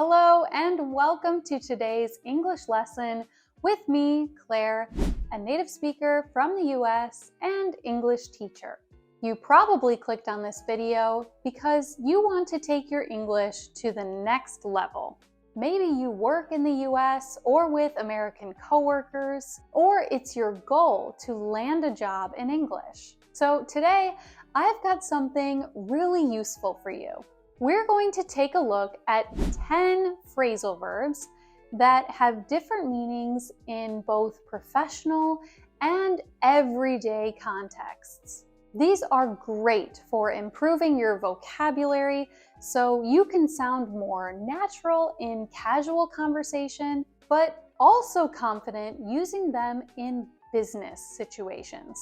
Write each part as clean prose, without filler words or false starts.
Hello and welcome to today's English lesson with me, Claire, a native speaker from the US and English teacher. You probably clicked on this video because you want to take your English to the next level. Maybe you work in the US or with American coworkers, or it's your goal to land a job in English. So today, I've got something really useful for you. We're going to take a look at 10 phrasal verbs that have different meanings in both professional and everyday contexts. These are great for improving your vocabulary so you can sound more natural in casual conversation, but also confident using them in business situations.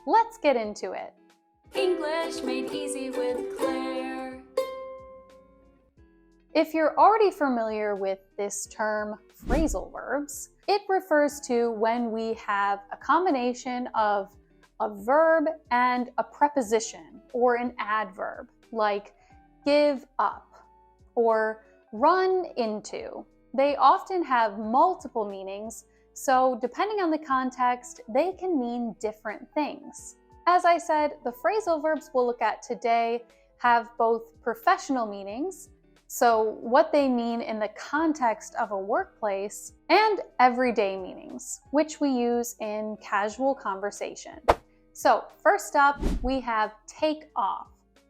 Let's get into it. English made easy with Claire. If you're already familiar with this term, phrasal verbs, it refers to when we have a combination of a verb and a preposition or an adverb, like give up or run into. They often have multiple meanings, so depending on the context, they can mean different things. As I said, the phrasal verbs we'll look at today have both professional meanings, so what they mean in the context of a workplace, and everyday meanings, which we use in casual conversation. So first up, we have take off.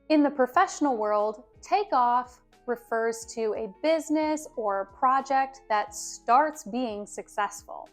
In the professional world, take off refers to a business or a project that starts being successful.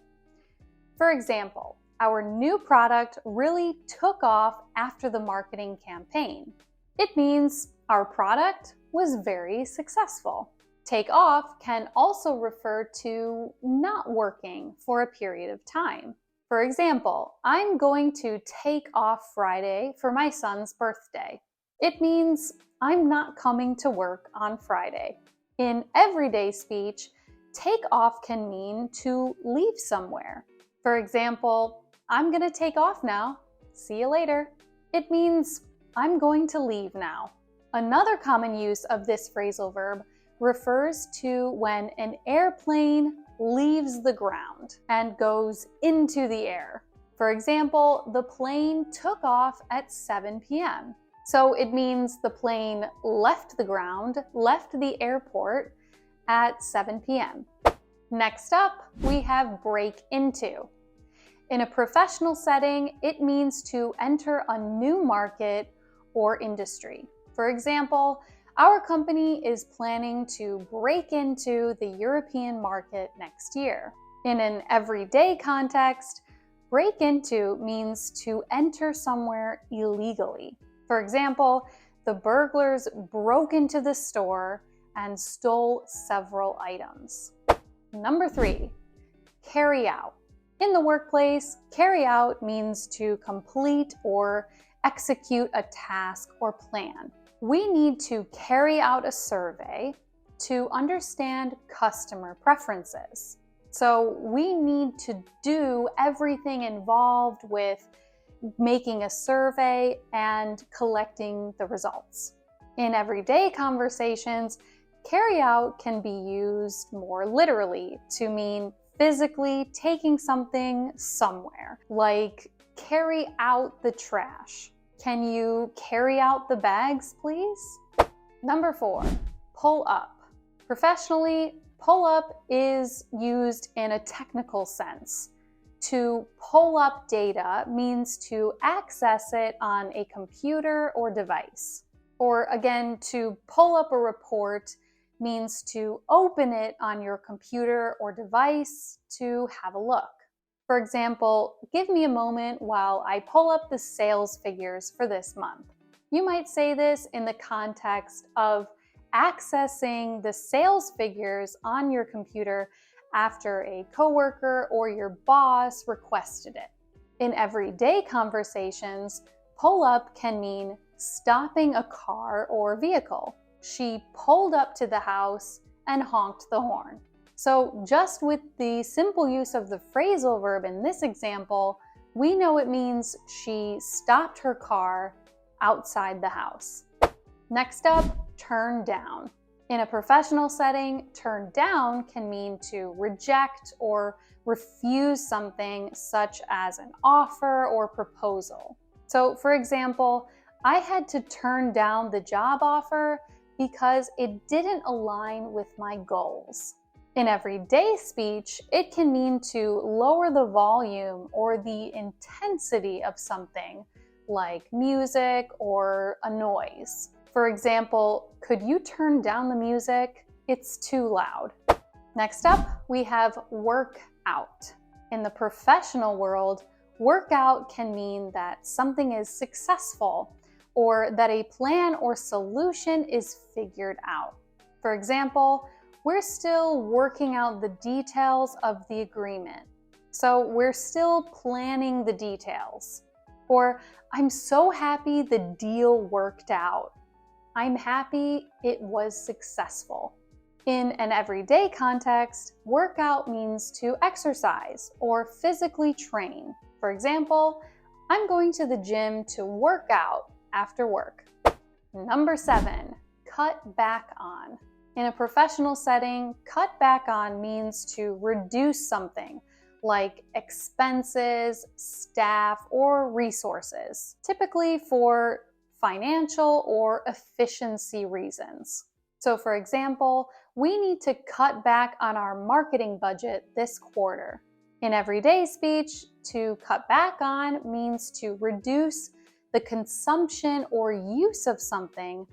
For example, our new product really took off after the marketing campaign. It means our product was very successful. Take off can also refer to not working for a period of time. For example, I'm going to take off Friday for my son's birthday. It means I'm not coming to work on Friday. In everyday speech, take off can mean to leave somewhere. For example, I'm going to take off now. See you later. It means I'm going to leave now. Another common use of this phrasal verb refers to when an airplane leaves the ground and goes into the air. For example, the plane took off at 7 p.m. So it means the plane left the ground, left the airport at 7 p.m. Next up, we have break into. In a professional setting, it means to enter a new market or industry. For example, our company is planning to break into the European market next year. In an everyday context, break into means to enter somewhere illegally. For example, the burglars broke into the store and stole several items. Number 3, carry out. In the workplace, carry out means to complete or execute a task or plan. We need to carry out a survey to understand customer preferences. So we need to do everything involved with making a survey and collecting the results. In everyday conversations, carry out can be used more literally to mean physically taking something somewhere, like carry out the trash. Can you carry out the bags, please? Number 4, pull up. Professionally, pull up is used in a technical sense. To pull up data means to access it on a computer or device. Or again, to pull up a report means to open it on your computer or device to have a look. For example, give me a moment while I pull up the sales figures for this month. You might say this in the context of accessing the sales figures on your computer after a coworker or your boss requested it. In everyday conversations, pull up can mean stopping a car or vehicle. She pulled up to the house and honked the horn. So just with the simple use of the phrasal verb in this example, we know it means she stopped her car outside the house. Next up, turn down. In a professional setting, turn down can mean to reject or refuse something such as an offer or proposal. So, for example, I had to turn down the job offer because it didn't align with my goals. In everyday speech, it can mean to lower the volume or the intensity of something, like music or a noise. For example, could you turn down the music? It's too loud. Next up, we have work out. In the professional world, work out can mean that something is successful or that a plan or solution is figured out. For example, we're still working out the details of the agreement. So we're still planning the details. Or, I'm so happy the deal worked out. I'm happy it was successful. In an everyday context, workout means to exercise or physically train. For example, I'm going to the gym to work out after work. Number 7, cut back on. In a professional setting, cut back on means to reduce something, like expenses, staff, or resources, typically for financial or efficiency reasons. So for example, we need to cut back on our marketing budget this quarter. In everyday speech, to cut back on means to reduce the consumption or use of something,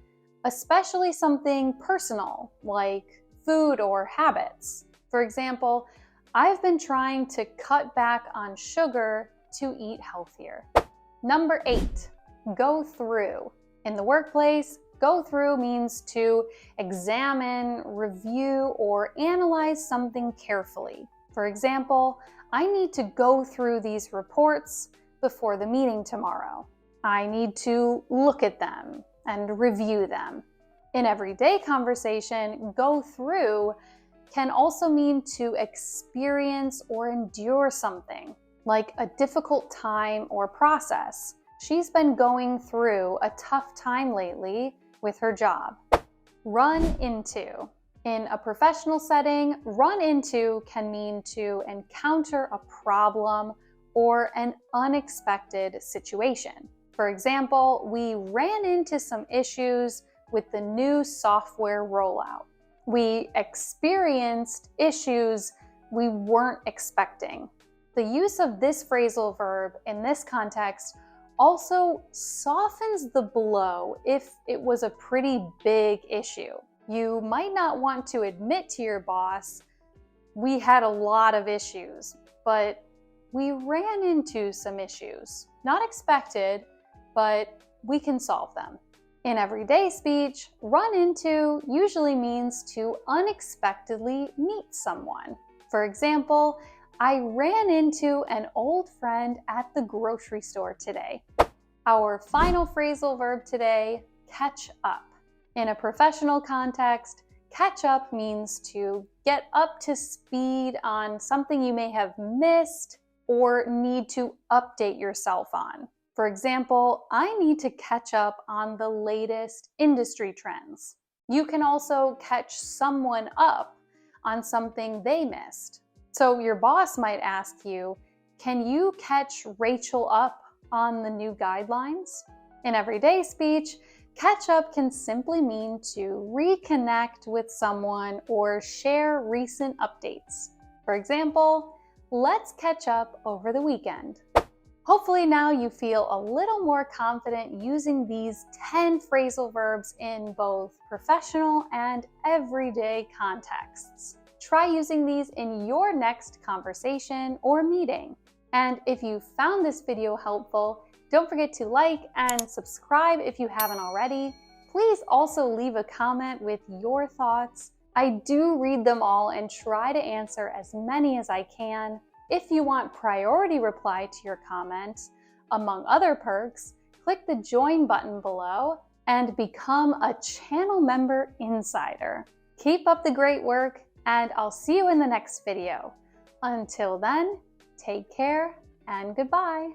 especially something personal, like food or habits. For example, I've been trying to cut back on sugar to eat healthier. Number 8, go through. In the workplace, go through means to examine, review, or analyze something carefully. For example, I need to go through these reports before the meeting tomorrow. I need to look at them and review them. In everyday conversation, go through can also mean to experience or endure something, like a difficult time or process. She's been going through a tough time lately with her job. Run into. In a professional setting, run into can mean to encounter a problem or an unexpected situation. For example, we ran into some issues with the new software rollout. We experienced issues we weren't expecting. The use of this phrasal verb in this context also softens the blow if it was a pretty big issue. You might not want to admit to your boss, we had a lot of issues, but we ran into some issues. Not expected, but we can solve them. In everyday speech, run into usually means to unexpectedly meet someone. For example, I ran into an old friend at the grocery store today. Our final phrasal verb today, catch up. In a professional context, catch up means to get up to speed on something you may have missed or need to update yourself on. For example, I need to catch up on the latest industry trends. You can also catch someone up on something they missed. So your boss might ask you, can you catch Rachel up on the new guidelines? In everyday speech, catch up can simply mean to reconnect with someone or share recent updates. For example, let's catch up over the weekend. Hopefully now you feel a little more confident using these 10 phrasal verbs in both professional and everyday contexts. Try using these in your next conversation or meeting. And if you found this video helpful, don't forget to like and subscribe if you haven't already. Please also leave a comment with your thoughts. I do read them all and try to answer as many as I can. If you want priority reply to your comment, among other perks, click the join button below and become a channel member insider. Keep up the great work, and I'll see you in the next video. Until then, take care and goodbye.